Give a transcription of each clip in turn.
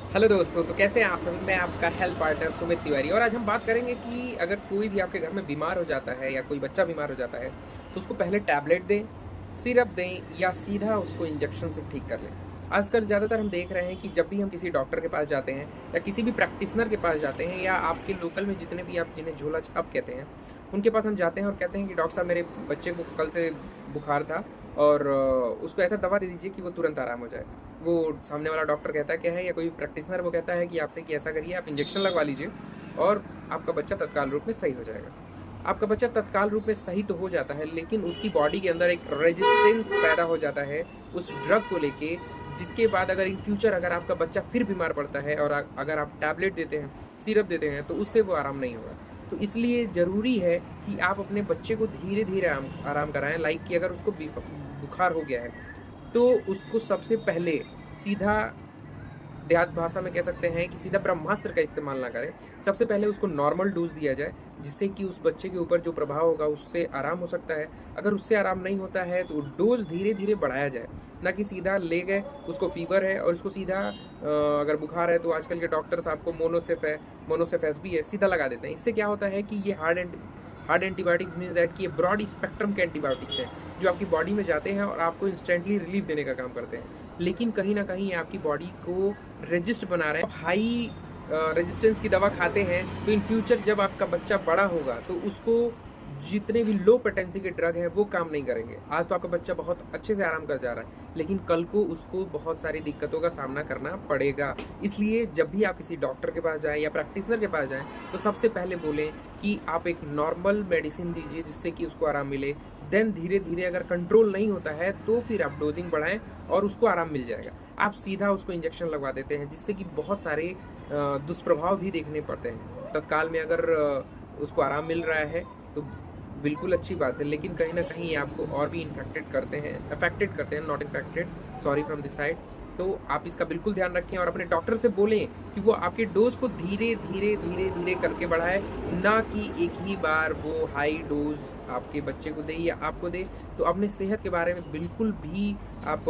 Hello दोस्तों, तो कैसे हैं आप सभी? मैं आपका हेल्थ पार्टनर सुमित तिवारी और आज हम बात करेंगे कि अगर कोई भी आपके घर में बीमार हो जाता है या कोई बच्चा बीमार हो जाता है, तो उसको पहले टैबलेट दें, सिरप दें या सीधा उसको इंजेक्शन से ठीक कर लें। आजकल ज़्यादातर हम देख रहे हैं कि जब भी हम किसी डॉक्टर के पास जाते हैं या किसी भी प्रैक्टिशनर के पास जाते हैं या आपके लोकल में जितने भी आप जिन्हें झोला छाप कहते हैं, उनके पास हम जाते हैं और कहते हैं कि डॉक्टर साहब मेरे बच्चे को कल से बुखार था और उसको ऐसा दवा दे दीजिए कि वो तुरंत आराम हो जाए। वो सामने वाला डॉक्टर कहता है क्या है या कोई प्रैक्टिशनर वो कहता है कि आपसे कि ऐसा करिए आप इंजेक्शन लगवा लीजिए और आपका बच्चा तत्काल रूप में सही हो जाएगा। आपका बच्चा तत्काल रूप में सही तो हो जाता है, लेकिन उसकी बॉडी के अंदर एक रेजिस्टेंस पैदा हो जाता है उस ड्रग को लेके, जिसके बाद अगर इन फ्यूचर अगर आपका बच्चा फिर बीमार पड़ता है और अगर आप टैबलेट देते हैं, सिरप देते हैं, तो उससे वो आराम नहीं होगा। तो इसलिए ज़रूरी है कि आप अपने बच्चे को धीरे-धीरे आराम कराएँ। लाइक कि अगर उसको बुखार हो गया है, तो उसको सबसे पहले सीधा देहात भाषा में कह सकते हैं कि सीधा ब्रह्मास्त्र का इस्तेमाल ना करें। सबसे पहले उसको नॉर्मल डोज़ दिया जाए, जिससे कि उस बच्चे के ऊपर जो प्रभाव होगा उससे आराम हो सकता है। अगर उससे आराम नहीं होता है तो डोज़ धीरे-धीरे बढ़ाया जाए, ना कि सीधा ले गए उसको फ़ीवर है और उसको सीधा अगर बुखार है तो आजकल के डॉक्टर्स आपको मोनोसेफ एसबी है, सीधा लगा देते हैं। इससे क्या होता है कि ये हार्ड एंटीबायोटिक्स मीन्स दैट कि ये ब्रॉड स्पेक्ट्रम के एंटीबायोटिक्स हैं, जो आपकी बॉडी में जाते हैं और आपको इंस्टेंटली रिलीफ देने का काम करते हैं। लेकिन कहीं न कहीं ये आपकी बॉडी को रेजिस्ट बना रहे हैं। हाई रेजिस्टेंस की दवा खाते हैं, तो इन फ्यूचर जब आपका बच्चा बड़ा होगा, तो उसको जितने भी लो पोटेंसी के ड्रग हैं, वो काम नहीं करेंगे। आज तो आपका बच्चा बहुत अच्छे से आराम कर जा रहा है, लेकिन कल को उसको बहुत सारी दिक्कतों का सामना करना पड़ेगा। इसलिए जब भी आप किसी डॉक्टर के पास जाएँ या प्रैक्टिशनर के पास जाएँ, तो सबसे पहले बोलें कि आप एक नॉर्मल मेडिसिन दीजिए, जिससे कि उसको आराम मिले। देन धीरे-धीरे अगर कंट्रोल नहीं होता है, तो फिर आप डोज़िंग बढ़ाएँ और उसको आराम मिल जाएगा। आप सीधा उसको इंजेक्शन लगवा देते हैं, जिससे कि बहुत सारे दुष्प्रभाव भी देखने पड़ते हैं। तत्काल में अगर उसको आराम मिल रहा है, तो बिल्कुल अच्छी बात है, लेकिन कहीं न कहीं ये आपको और भी अफेक्टेड करते हैं, not infected, sorry from this side. तो आप इसका बिल्कुल ध्यान रखें और अपने डॉक्टर से बोलें कि वो आपके डोज़ को धीरे-धीरे करके बढ़ाए, ना कि एक ही बार वो हाई डोज़ आपके बच्चे को दे या आपको दे। तो अपने सेहत के बारे में बिल्कुल भी आप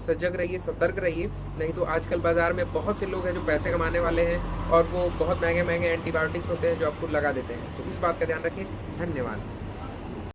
सजग रहिए, सतर्क रहिए, नहीं तो आजकल बाज़ार में बहुत से लोग हैं जो पैसे कमाने वाले हैं और वो बहुत महँगे-महँगे एंटीबायोटिक्स होते हैं जो आपको लगा देते हैं। तो इस बात का ध्यान रखें। धन्यवाद।